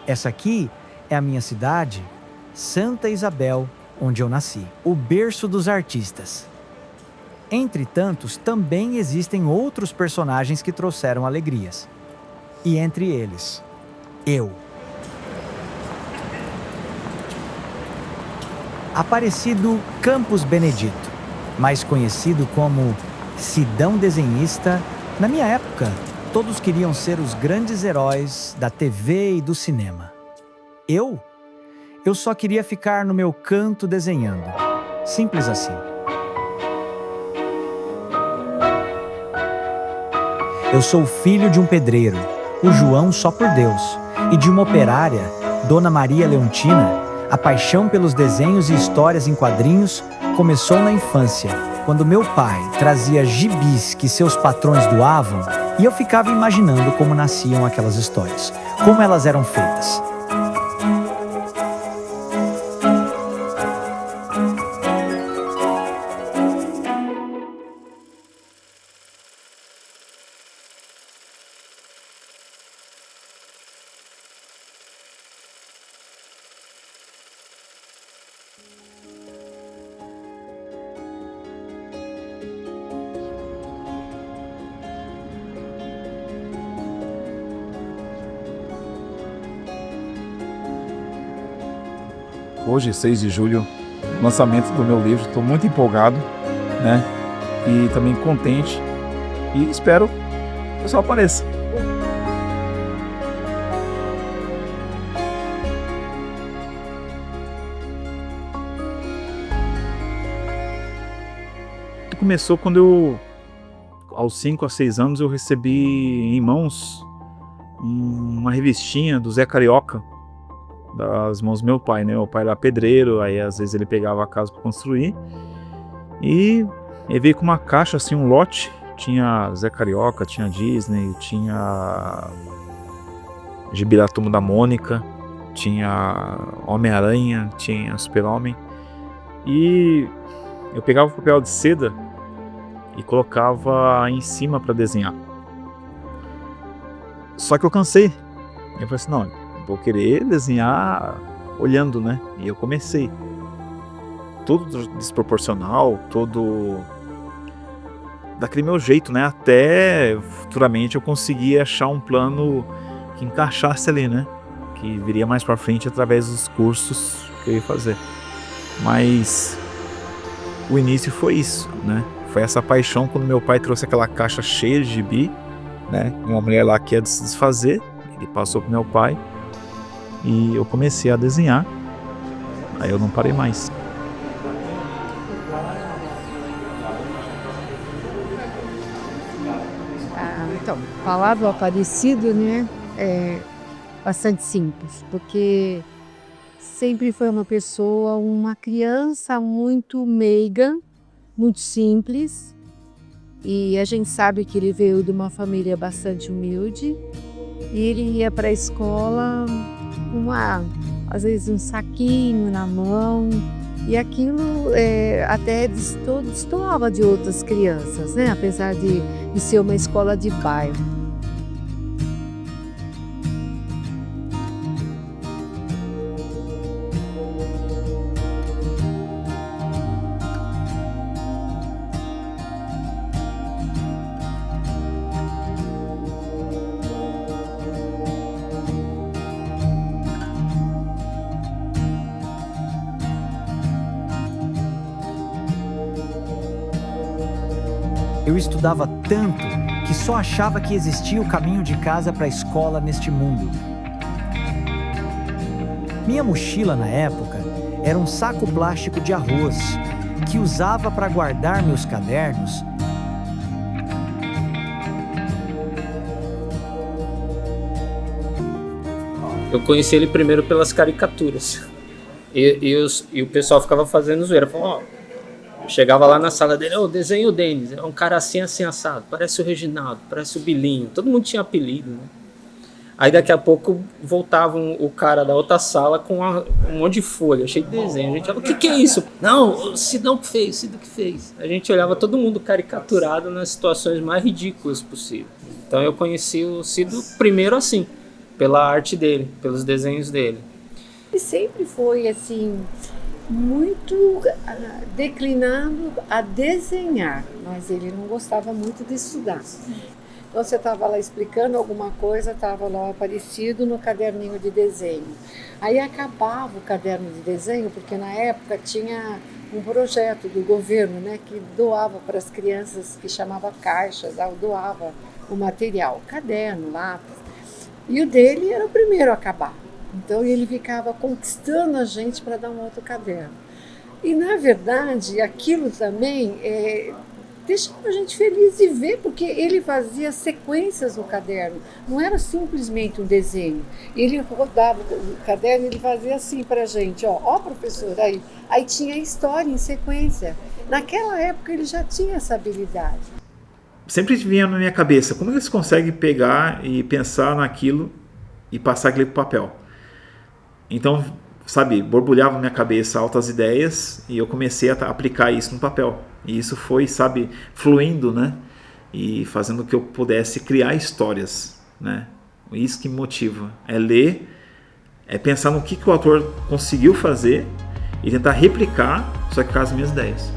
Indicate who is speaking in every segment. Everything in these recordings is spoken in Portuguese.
Speaker 1: Essa aqui é a minha cidade, Santa Isabel, onde eu nasci, o berço dos artistas. Entre tantos, também existem outros personagens que trouxeram alegrias. E entre eles, eu. Aparecido Campos Benedito, mais conhecido como Sidão Desenhista, na minha época, todos queriam ser os grandes heróis da TV e do cinema. Eu só queria ficar no meu canto desenhando. Simples assim. Eu sou filho de um pedreiro, o João só por Deus, e de uma operária, Dona Maria Leontina. A paixão pelos desenhos e histórias em quadrinhos começou na infância, quando meu pai trazia gibis que seus patrões doavam e eu ficava imaginando como nasciam aquelas histórias, como elas eram feitas.
Speaker 2: Hoje, 6 de julho, lançamento do meu livro. Estou muito empolgado, né? E também contente. E espero que o pessoal apareça. Começou quando eu, aos 5 a 6 anos, eu recebi em mãos uma revistinha do Zé Carioca, das mãos do meu pai, né? Meu pai era pedreiro, aí às vezes ele pegava a casa para construir. E ele veio com uma caixa, assim, um lote. Tinha Zé Carioca, tinha Disney, tinha Gibi da Turma da Mônica, tinha Homem-Aranha, tinha Super-Homem. E eu pegava o papel de seda e colocava em cima para desenhar. Só que eu cansei. Eu falei assim, não, vou querer desenhar olhando, né? E eu comecei. Tudo desproporcional, todo daquele meu jeito, né? Até futuramente eu consegui achar um plano que encaixasse ali, né? Que viria mais pra frente através dos cursos que eu ia fazer. Mas o início foi isso, né? Foi essa paixão quando meu pai trouxe aquela caixa cheia de gibi, né? Uma mulher lá que ia se desfazer, ele passou pro meu pai e eu comecei a desenhar. Aí eu não parei mais.
Speaker 3: Então, falar do Aparecido, né, é bastante simples, porque sempre foi uma pessoa, uma criança muito meiga, muito simples, e a gente sabe que ele veio de uma família bastante humilde, e ele ia para a escola com às vezes um saquinho na mão, e aquilo até destoava de outras crianças, né? Apesar de ser uma escola de bairro.
Speaker 1: Eu estudava tanto que só achava que existia o caminho de casa para a escola neste mundo. Minha mochila na época era um saco plástico de arroz que usava para guardar meus cadernos.
Speaker 4: Eu conheci ele primeiro pelas caricaturas. E o pessoal ficava fazendo zoeira. Falava, chegava lá na sala dele, desenho o Denis, é um cara assim, assim, assado, parece o Reginaldo, parece o Bilinho, todo mundo tinha apelido, né? Aí daqui a pouco voltava o cara da outra sala com um monte de folha, cheio de desenho, a gente falava, o que é isso? Não, o Sidão que fez, o Sidão que fez. A gente olhava todo mundo caricaturado nas situações mais ridículas possíveis. Então eu conheci o Cido primeiro assim, pela arte dele, pelos desenhos dele.
Speaker 3: E sempre foi assim, muito declinado a desenhar, mas ele não gostava muito de estudar. Então você estava lá explicando alguma coisa, estava lá aparecido no caderninho de desenho. Aí acabava o caderno de desenho, porque na época tinha um projeto do governo, né, que doava para as crianças, que chamava caixas, doava o material, caderno, lápis. E o dele era o primeiro a acabar. Então ele ficava conquistando a gente para dar um outro caderno. E na verdade aquilo também deixava a gente feliz de ver, porque ele fazia sequências no caderno, não era simplesmente um desenho. Ele rodava o caderno e ele fazia assim para a gente, ó professor, aí tinha a história em sequência. Naquela época ele já tinha essa habilidade.
Speaker 2: Sempre vinha na minha cabeça, como eles conseguem pegar e pensar naquilo e passar aquilo para o papel? Então, sabe, borbulhava na minha cabeça altas ideias e eu comecei a aplicar isso no papel. E isso foi, sabe, fluindo, né? E fazendo que eu pudesse criar histórias, né? Isso que me motiva. É ler, é pensar no que o autor conseguiu fazer e tentar replicar, só que com as minhas ideias.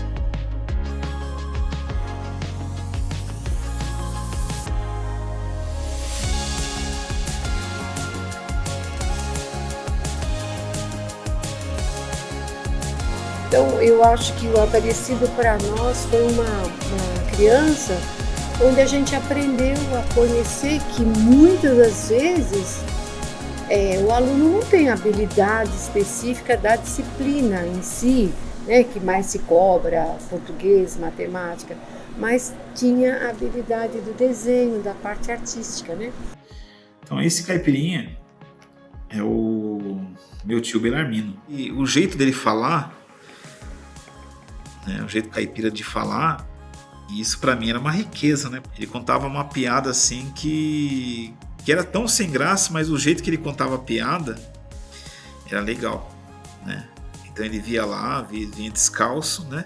Speaker 3: Então, eu acho que o Aparecido para nós foi uma criança onde a gente aprendeu a conhecer que muitas das vezes o aluno não tem habilidade específica da disciplina em si, né, que mais se cobra, português, matemática, mas tinha a habilidade do desenho, da parte artística, né?
Speaker 2: Então esse caipirinha é o meu tio Belarmino. E o jeito dele falar, né, o jeito caipira de falar, isso pra mim era uma riqueza, né? Ele contava uma piada assim que era tão sem graça, mas o jeito que ele contava a piada era legal, né? Então ele vinha descalço, né?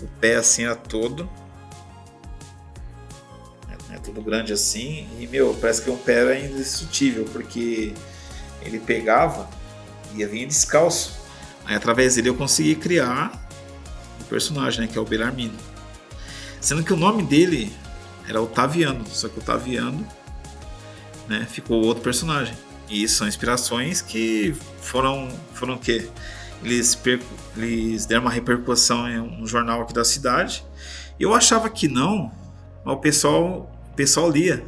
Speaker 2: O pé assim era todo grande assim, e parece que o pé era indestrutível, porque ele pegava e vinha descalço. Aí através dele eu consegui criar o personagem, né, que é o Belarmino. Sendo que o nome dele era Otaviano, só que Otaviano, né, ficou outro personagem. E isso são inspirações que foram o quê? Eles deram uma repercussão no jornal aqui da cidade. Eu achava que não, mas o pessoal lia.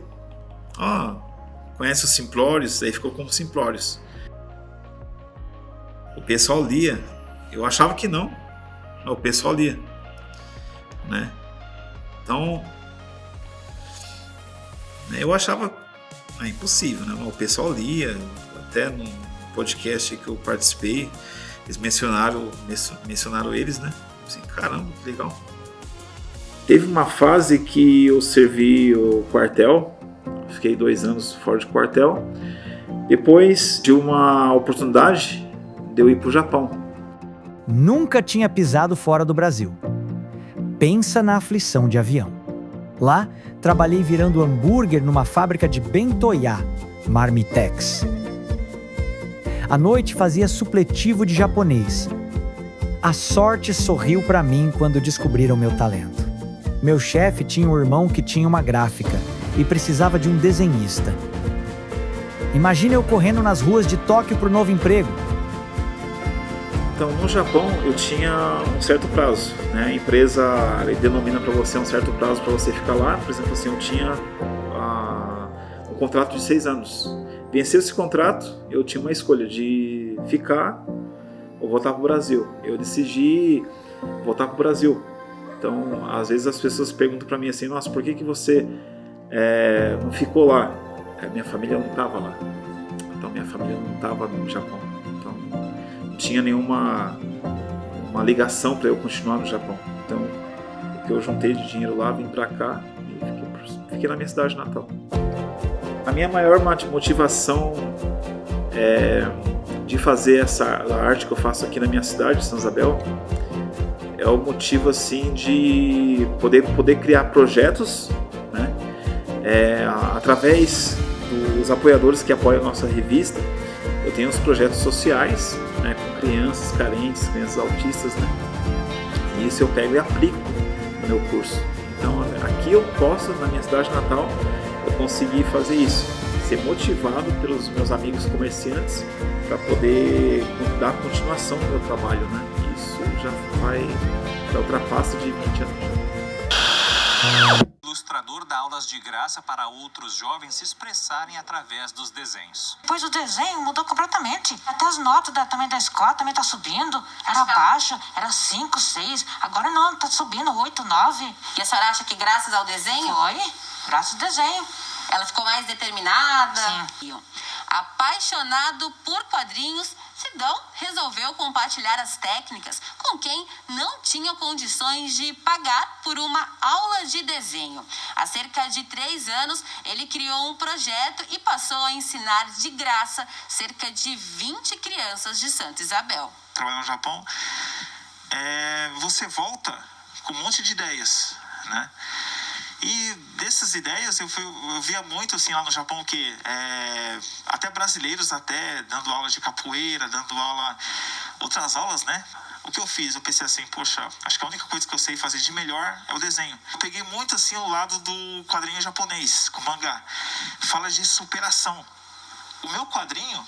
Speaker 2: Conhece os Simplórios? Aí ficou como Simplórios. O pessoal lia. Eu achava que não, mas o pessoal lia, né? Então, eu achava impossível, né? Mas o pessoal lia. Até no podcast que eu participei, eles mencionaram eles, né? Assim, caramba, que legal. Teve uma fase que eu servi o quartel, fiquei 2 anos fora de quartel. Depois de uma oportunidade de eu ir para o Japão.
Speaker 1: Nunca tinha pisado fora do Brasil. Pensa na aflição de avião. Lá, trabalhei virando hambúrguer numa fábrica de bentoyá, Marmitex. À noite fazia supletivo de japonês. A sorte sorriu para mim quando descobriram meu talento. Meu chefe tinha um irmão que tinha uma gráfica e precisava de um desenhista. Imagina eu correndo nas ruas de Tóquio por novo emprego.
Speaker 2: Então, no Japão, eu tinha um certo prazo, né? A empresa denomina para você um certo prazo para você ficar lá. Por exemplo, assim, eu tinha um contrato de 6 anos. Venceu esse contrato, eu tinha uma escolha de ficar ou voltar para o Brasil. Eu decidi voltar para o Brasil. Então, às vezes as pessoas perguntam para mim assim, nossa, por que você não ficou lá? Minha família não estava lá. Então, minha família não estava no Japão. Então, não tinha nenhuma uma ligação para eu continuar no Japão. Então, o que eu juntei de dinheiro lá, vim para cá e fiquei na minha cidade natal. A minha maior motivação de fazer essa arte que eu faço aqui na minha cidade, São Isabel, é o motivo assim de poder criar projetos, né? Através dos apoiadores que apoiam a nossa revista, eu tenho os projetos sociais, né, com crianças carentes, crianças autistas, né? E isso eu pego e aplico no meu curso. Então aqui eu posso, na minha cidade natal, eu consegui fazer isso, ser motivado pelos meus amigos comerciantes para poder dar continuação no meu trabalho, né? Isso já ultrapassa de 20 anos.
Speaker 5: O ilustrador dá aulas de graça para outros jovens se expressarem através dos desenhos.
Speaker 6: Pois o desenho mudou completamente. Até as notas também da escola também tá subindo. Era baixo, era 5, 6. Agora não, tá subindo 8, 9.
Speaker 7: E a senhora acha que graças ao desenho?
Speaker 6: Foi, graças ao desenho.
Speaker 7: Ela ficou mais determinada?
Speaker 6: Sim.
Speaker 7: Apaixonado por quadrinhos, Sidão resolveu compartilhar as técnicas com quem não tinha condições de pagar por uma aula de desenho. Há cerca de 3 anos, ele criou um projeto e passou a ensinar de graça cerca de 20 crianças de Santa Isabel.
Speaker 8: Trabalhar no Japão, você volta com um monte de ideias, né? E dessas ideias eu via muito assim lá no Japão que até brasileiros dando aula de capoeira, dando aula, outras aulas, né? O que eu fiz? Eu pensei assim, poxa, acho que a única coisa que eu sei fazer de melhor é o desenho. Eu peguei muito assim o lado do quadrinho japonês, com mangá. Fala de superação. O meu quadrinho,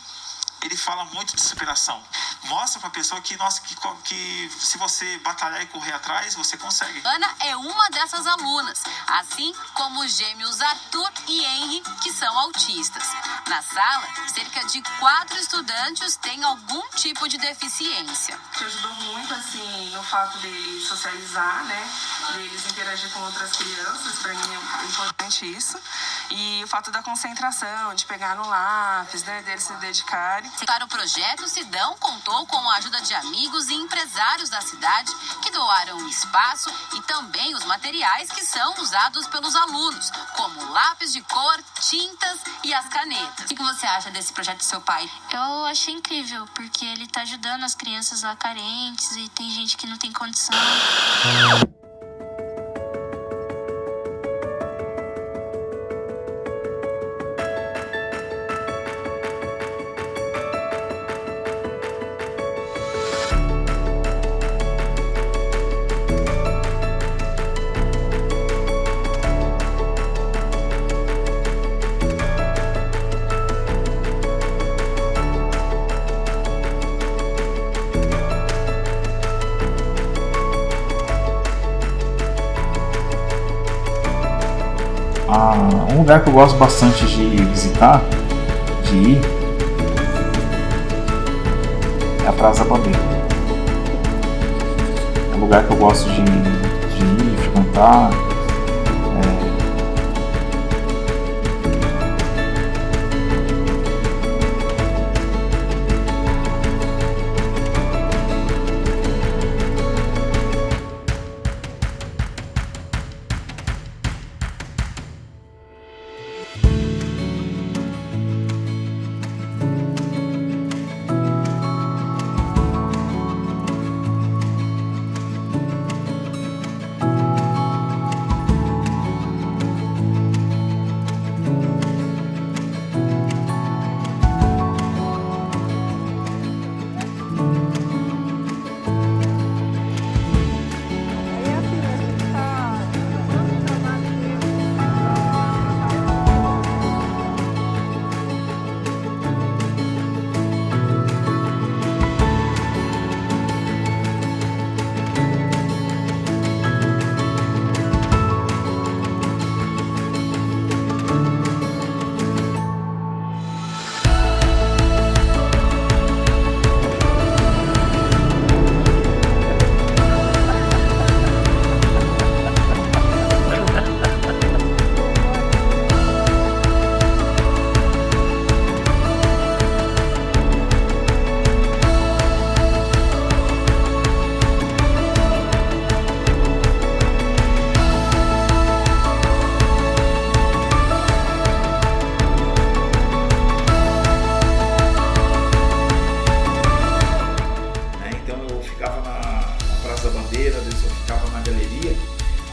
Speaker 8: ele fala muito de superação. Mostra pra pessoa que, nossa, que se você batalhar e correr atrás, você consegue.
Speaker 7: Ana é uma dessas alunas, assim como os gêmeos Arthur e Henry, que são autistas. Na sala, cerca de 4 estudantes têm algum tipo de deficiência.
Speaker 9: Que ajudou muito, assim, no fato deles socializar, né? Deles interagir com outras crianças, pra mim é importante isso. E o fato da concentração, de pegar no lápis, né? Deles se dedicarem.
Speaker 7: Para o projeto, Sidão contou com a ajuda de amigos e empresários da cidade que doaram o espaço e também os materiais que são usados pelos alunos, como lápis de cor, tintas e as canetas. O que você acha desse projeto do seu pai?
Speaker 10: Eu achei incrível, porque ele está ajudando as crianças lá carentes e tem gente que não tem condição.
Speaker 2: Um lugar que eu gosto bastante de visitar, de ir, é a Praça da Bandeira. É um lugar que eu gosto de ir, frequentar.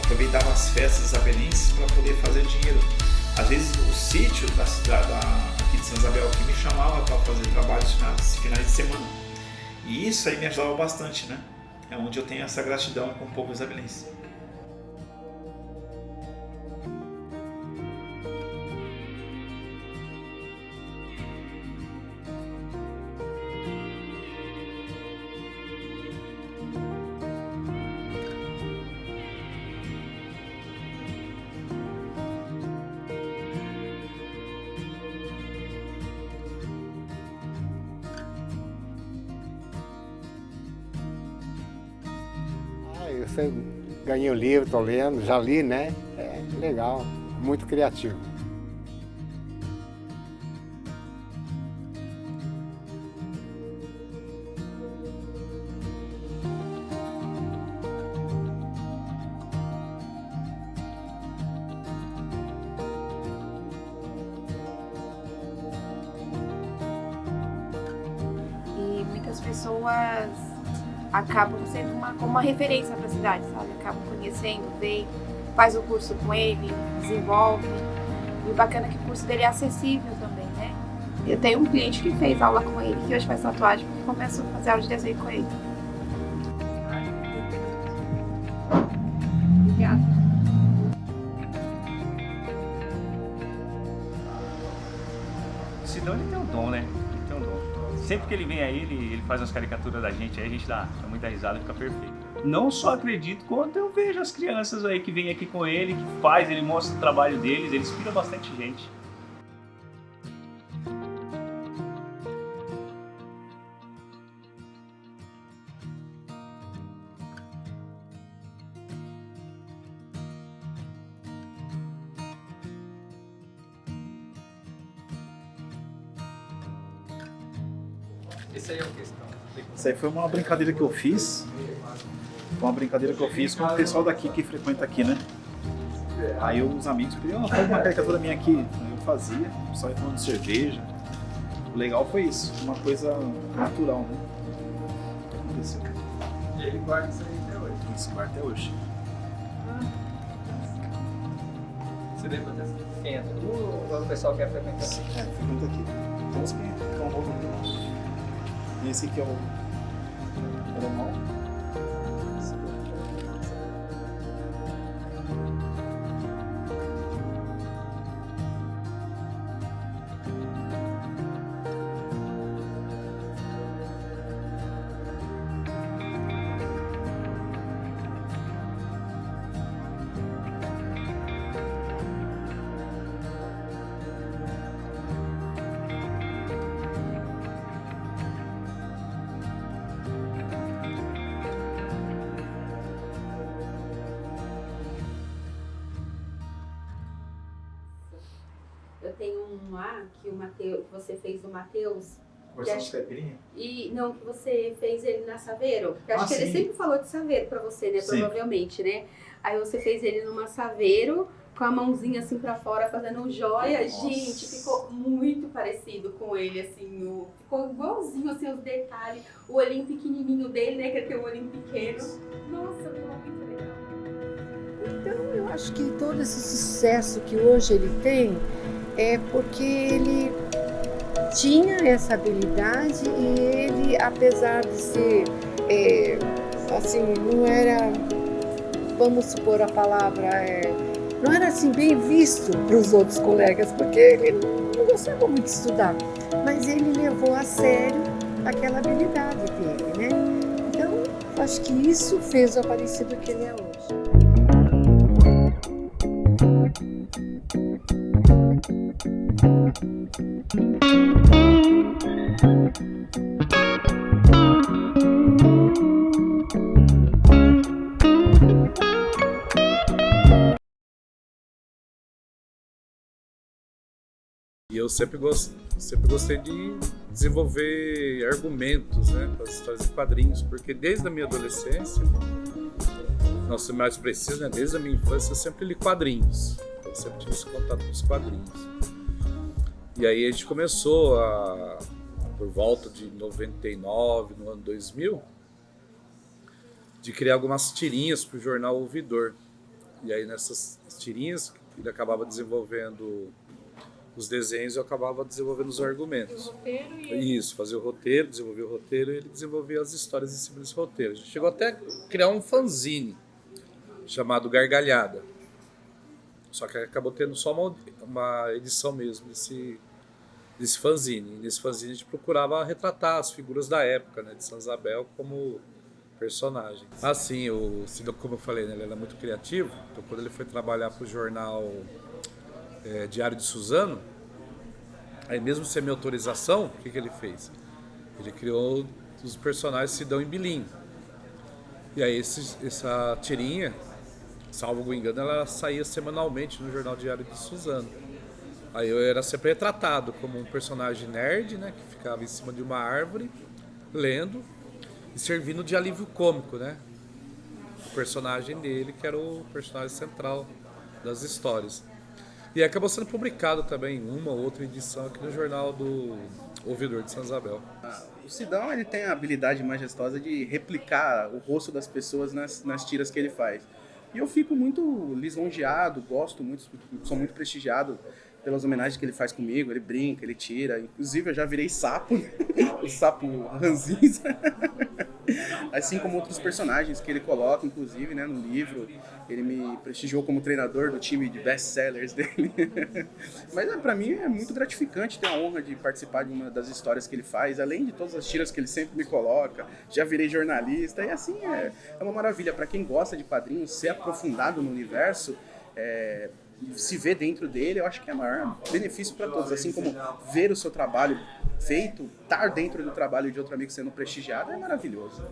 Speaker 2: Aproveitava as festas isabelenses para poder fazer dinheiro. Às vezes o sítio aqui de São Isabel que me chamava para fazer trabalhos finais de semana. E isso aí me ajudava bastante, né? É onde eu tenho essa gratidão com o povo isabelense.
Speaker 11: Eu ganhei o livro, estou lendo, já li, né? É legal, muito criativo.
Speaker 12: E muitas pessoas acabam sendo como uma referência para a cidade, sabe? Acabam conhecendo, vem, faz o curso com ele, desenvolve. E o bacana é que o curso dele é acessível também, né? Eu tenho um cliente que fez aula com ele, que hoje faz tatuagem, porque começou a fazer aula de desenho com ele. Obrigada.
Speaker 13: O Sidão, ele tem um dom, né? Ele tem um dom. Sempre que ele vem aí, ele faz umas caricaturas da gente, aí a gente dá muita risada e fica perfeito. Não só acredito, quanto eu vejo as crianças aí que vêm aqui com ele, que faz, ele mostra o trabalho deles, ele inspira bastante gente.
Speaker 4: Esse aí é o questão.
Speaker 2: Isso aí foi uma brincadeira que eu fiz. Com o pessoal daqui que frequenta aqui, né? Aí os amigos pediam, faz uma caricatura minha aqui. Aí eu fazia, o pessoal ia tomando cerveja. O legal foi isso, uma coisa natural, né? Aconteceu.
Speaker 4: E ele guarda isso aí até hoje.
Speaker 2: Isso, guarda até hoje.
Speaker 4: Você lembra dessa? Quem é? O pessoal que é frequentante?
Speaker 2: É, frequenta aqui. Então os que estão voltando aqui. E esse aqui é o normal.
Speaker 14: Eu tenho um lá que que você fez do Matheus.
Speaker 2: Versão de caipirinha?
Speaker 14: E não, que você fez ele na Saveiro. Porque acho que
Speaker 2: sim.
Speaker 14: ele sempre falou de Saveiro pra você, né?
Speaker 2: Sim.
Speaker 14: Provavelmente, né? Aí você fez ele numa Saveiro, com a mãozinha assim pra fora, fazendo um joia.
Speaker 2: Nossa.
Speaker 14: Gente, ficou muito parecido com ele, assim. Ficou igualzinho, assim, os detalhes. O olhinho pequenininho dele, né? Que ele tem um olhinho pequeno. Nossa, ficou muito legal.
Speaker 3: Então, eu acho que todo esse sucesso que hoje ele tem é porque ele tinha essa habilidade e ele, apesar de ser, assim, não era, vamos supor a palavra, não era assim bem visto para os outros colegas, porque ele não gostava muito de estudar, mas ele levou a sério aquela habilidade dele, né? Então, eu acho que isso fez o Aparecido que ele é hoje.
Speaker 15: E eu sempre gostei de desenvolver argumentos, né, para as histórias de quadrinhos, porque desde a minha adolescência, nossa, mais preciso, né, desde a minha infância, eu sempre li quadrinhos. Eu sempre tive esse contato com os quadrinhos. E aí a gente começou por volta de 99, no ano 2000, de criar algumas tirinhas para o jornal Ouvidor. E aí nessas tirinhas ele acabava desenvolvendo os desenhos e eu acabava desenvolvendo os argumentos. Isso, fazia o roteiro, desenvolvia o roteiro e ele desenvolvia as histórias em cima desse roteiro. A gente chegou até a criar um fanzine chamado Gargalhada. Só que acabou tendo só uma edição mesmo desse fanzine. E nesse fanzine a gente procurava retratar as figuras da época, né, de Santa Isabel como personagens. Assim, o Sidão, como eu falei, né, ele era muito criativo. Então quando ele foi trabalhar para o jornal Diário de Suzano, aí mesmo sem minha autorização, o que ele fez? Ele criou os personagens Sidão e Bilim. E aí essa tirinha, salvo engano, ela saía semanalmente no jornal Diário de Suzano. Aí eu era sempre retratado como um personagem nerd, né, que ficava em cima de uma árvore, lendo e servindo de alívio cômico, né? O personagem dele, que era o personagem central das histórias. E acabou sendo publicado também uma ou outra edição aqui no jornal do Ouvidor de Santa Isabel.
Speaker 16: O Sidão, ele tem a habilidade majestosa de replicar o rosto das pessoas nas tiras que ele faz. E eu fico muito lisonjeado, gosto muito, sou muito prestigiado pelas homenagens que ele faz comigo. Ele brinca, ele tira. Inclusive eu já virei sapo, o sapo ranzinza. Assim como outros personagens que ele coloca, inclusive, né, no livro. Ele me prestigiou como treinador do time de best-sellers dele. Mas pra mim é muito gratificante ter a honra de participar de uma das histórias que ele faz, além de todas as tiras que ele sempre me coloca. Já virei jornalista e assim é uma maravilha. Pra quem gosta de quadrinhos, ser aprofundado no universo, se ver dentro dele, eu acho que é o maior benefício para todos. Assim como ver o seu trabalho feito, estar dentro do trabalho de outro amigo sendo prestigiado, é maravilhoso.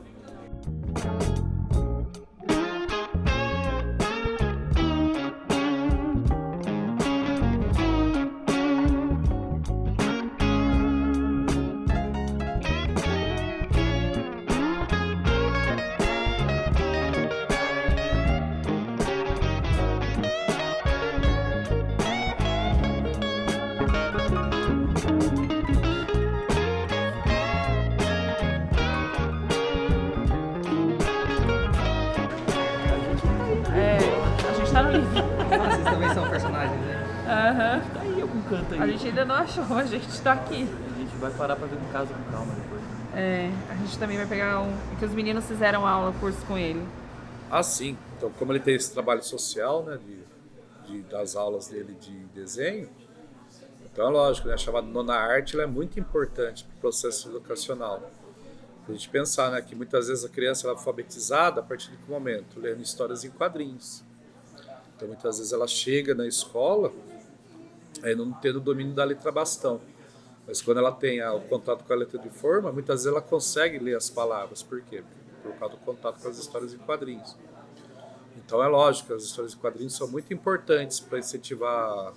Speaker 17: Vocês também são personagens, né?
Speaker 18: Aham.
Speaker 17: Tá aí algum canto aí.
Speaker 18: A gente ainda não achou, a gente tá aqui.
Speaker 17: A gente vai parar pra ver um caso com calma depois.
Speaker 18: A gente também vai pegar que os meninos fizeram aula, curso com ele.
Speaker 15: Ah, sim. Então, como ele tem esse trabalho social, né, das aulas dele de desenho, então é lógico, né, a chamada nona arte ela é muito importante para o processo educacional. A gente pensar, né, que muitas vezes a criança ela é alfabetizada a partir de que momento? Lendo histórias em quadrinhos. Então, muitas vezes ela chega na escola aí não tendo o domínio da letra bastão. Mas quando ela tem o contato com a letra de forma, muitas vezes ela consegue ler as palavras. Por quê? Por causa do contato com as histórias em quadrinhos. Então, é lógico, as histórias em quadrinhos são muito importantes para incentivar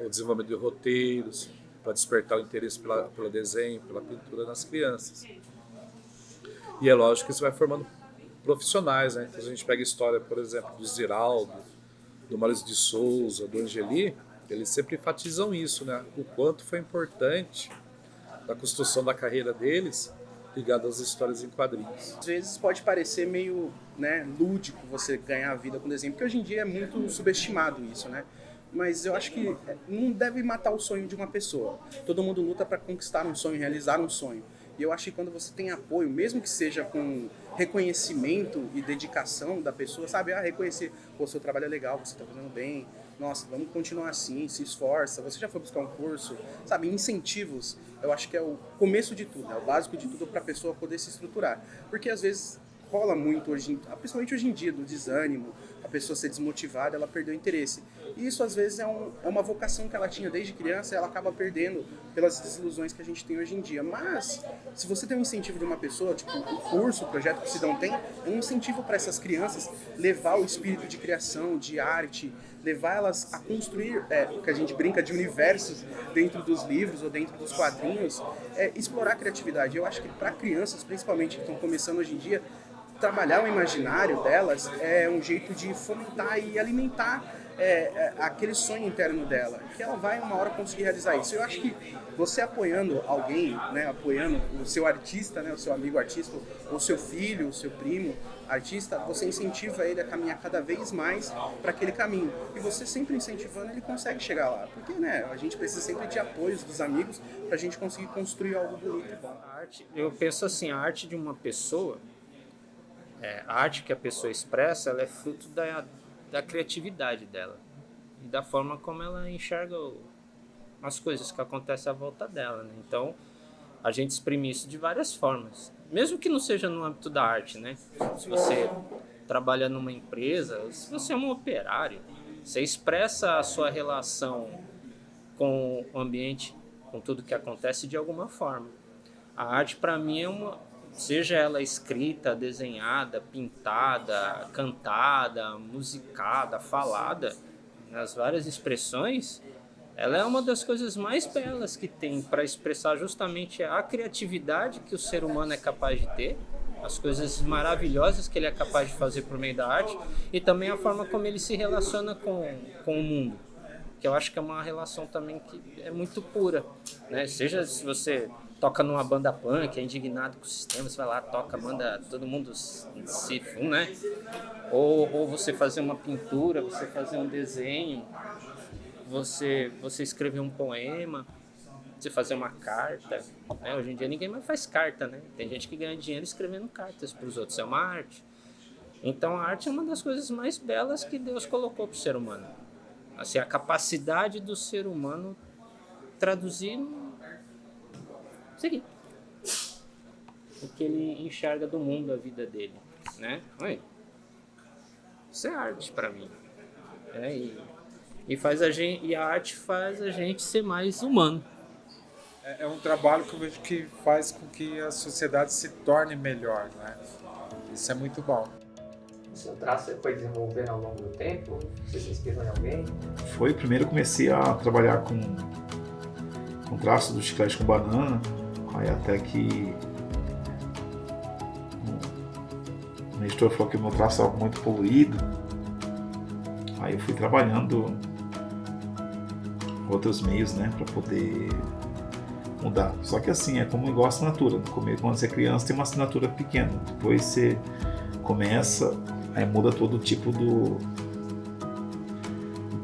Speaker 15: o desenvolvimento de roteiros, para despertar o interesse pelo desenho, pela pintura nas crianças. E é lógico que isso vai formando profissionais, né? Então, a gente pega a história, por exemplo, do Ziraldo, do Maurício de Souza, do Angeli, eles sempre enfatizam isso, né? O quanto foi importante a construção da carreira deles ligada às histórias em quadrinhos.
Speaker 16: Às vezes pode parecer meio, né, lúdico você ganhar a vida com desenho, porque hoje em dia é muito subestimado isso, né? Mas eu acho que não deve matar o sonho de uma pessoa. Todo mundo luta para conquistar um sonho, realizar um sonho. E eu acho que quando você tem apoio, mesmo que seja com reconhecimento e dedicação da pessoa, sabe? Reconhecer, pô, seu trabalho é legal, você tá fazendo bem, nossa, vamos continuar assim, se esforça, você já foi buscar um curso, sabe? Incentivos, eu acho que é o começo de tudo, é o básico de tudo para a pessoa poder se estruturar. Porque às vezes rola muito, principalmente hoje em dia, do desânimo, a pessoa ser desmotivada, ela perdeu o interesse. E isso às vezes é uma vocação que ela tinha desde criança e ela acaba perdendo pelas desilusões que a gente tem hoje em dia. Mas, se você tem um incentivo de uma pessoa, tipo o curso, o projeto que o Sidão tem, é um incentivo para essas crianças levar o espírito de criação, de arte, levar elas a construir, o que a gente brinca de universos dentro dos livros ou dentro dos quadrinhos, explorar a criatividade. Eu acho que para crianças, principalmente que estão começando hoje em dia, trabalhar o imaginário delas é um jeito de fomentar e alimentar aquele sonho interno dela, que ela vai uma hora conseguir realizar isso. Eu acho que você apoiando alguém, né, apoiando o seu artista, né, o seu amigo artista, ou seu filho, o seu primo artista, você incentiva ele a caminhar cada vez mais para aquele caminho. E você sempre incentivando, ele consegue chegar lá. Porque, né, a gente precisa sempre de apoios dos amigos para a gente conseguir construir algo bonito.
Speaker 4: A arte, eu penso assim, a arte de uma pessoa, a arte que a pessoa expressa, ela é fruto da criatividade dela e da forma como ela enxerga as coisas que acontecem à volta dela, né? Então, a gente exprime isso de várias formas, mesmo que não seja no âmbito da arte, né? Se você trabalha numa empresa, se você é um operário, você expressa a sua relação com o ambiente, com tudo que acontece de alguma forma. A arte, para mim, seja ela escrita, desenhada, pintada, cantada, musicada, falada, nas várias expressões, ela é uma das coisas mais belas que tem para expressar justamente a criatividade que o ser humano é capaz de ter, as coisas maravilhosas que ele é capaz de fazer por meio da arte e também a forma como ele se relaciona com o mundo, que eu acho que é uma relação também que é muito pura, né? Seja se você toca numa banda punk, é indignado com o sistema, você vai lá, toca, manda todo mundo se fun, né? Ou você fazer uma pintura, você fazer um desenho, você escrever um poema, você fazer uma carta, né? Hoje em dia ninguém mais faz carta, né? Tem gente que ganha dinheiro escrevendo cartas para os outros, é uma arte. Então a arte é uma das coisas mais belas que Deus colocou para o ser humano. Assim, a capacidade do ser humano traduzir o que ele enxerga do mundo, a vida dele, né? Isso é arte para mim, e a arte faz a gente ser mais humano.
Speaker 19: É um trabalho que eu vejo que faz com que a sociedade se torne melhor, né? Isso é muito bom.
Speaker 20: O seu traço foi desenvolvendo ao longo do tempo? Você se inspirou em alguém?
Speaker 2: Foi, primeiro eu comecei a trabalhar com traço do chiclete com banana, aí até que o editor falou que o meu traço estava muito poluído, aí eu fui trabalhando outros meios, né, para poder mudar. Só que assim, é como igual a assinatura, no começo, quando você é criança tem uma assinatura pequena, depois você começa, aí muda todo o tipo do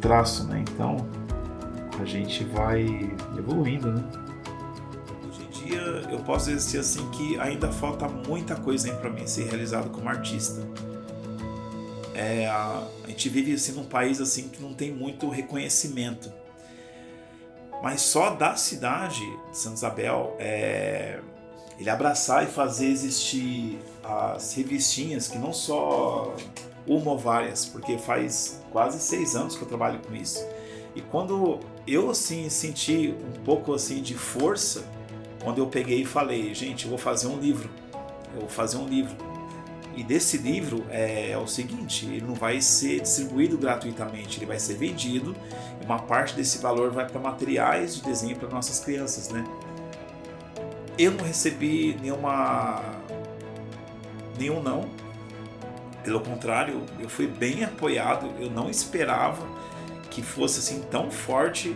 Speaker 2: traço, né, então a gente vai evoluindo, né. Hoje em dia eu posso dizer assim que ainda falta muita coisa para mim ser realizado como artista. A gente vive assim num país assim que não tem muito reconhecimento, mas só da cidade de Santa Isabel ele abraçar e fazer existir as revistinhas, que não só uma ou várias, porque faz quase 6 anos que eu trabalho com isso. E quando eu assim senti um pouco assim de força, quando eu peguei e falei, gente, eu vou fazer um livro. E desse livro é o seguinte, ele não vai ser distribuído gratuitamente, ele vai ser vendido, e uma parte desse valor vai para materiais de desenho para nossas crianças, né? Eu não recebi nenhum não, pelo contrário, eu fui bem apoiado, eu não esperava que fosse assim tão forte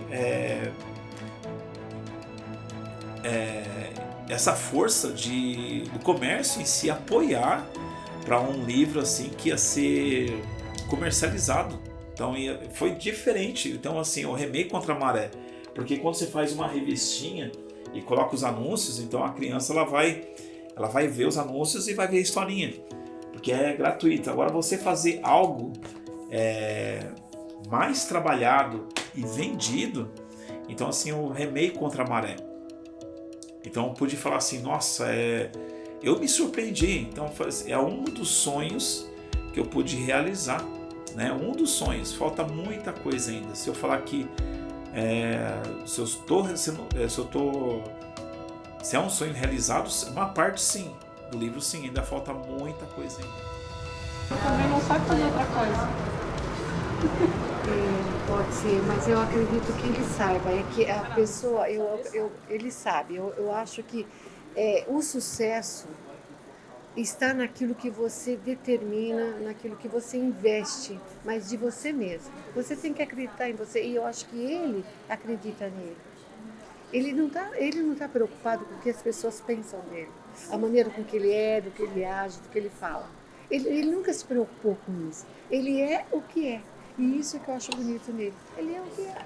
Speaker 2: essa força do comércio em se apoiar para um livro assim que ia ser comercializado. Então foi diferente. Então assim, eu remei contra a maré, porque quando você faz uma revistinha e coloca os anúncios, então a criança ela vai ver os anúncios e vai ver a historinha, porque é gratuito. Agora você fazer algo mais trabalhado e vendido, então assim eu remei contra a maré. Então eu pude falar assim, nossa, eu me surpreendi. Então é um dos sonhos que eu pude realizar, né? Um dos sonhos. Falta muita coisa ainda. Se eu falar que se é um sonho realizado, uma parte sim, do livro sim, ainda falta muita coisa ainda.
Speaker 3: Também não sabe fazer outra coisa. Pode ser, mas eu acredito que ele saiba. É que a pessoa, ele sabe. Eu acho que o sucesso está naquilo que você determina, naquilo que você investe, mas de você mesmo. Você tem que acreditar em você, e eu acho que ele acredita nele. Ele não tá preocupado com o que as pessoas pensam dele, a maneira com que ele é, do que ele age, do que ele fala. Ele nunca se preocupou com isso. Ele é o que é. E isso que eu acho bonito nele. Ele é o que é.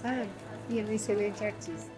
Speaker 3: Sabe? E é um excelente artista.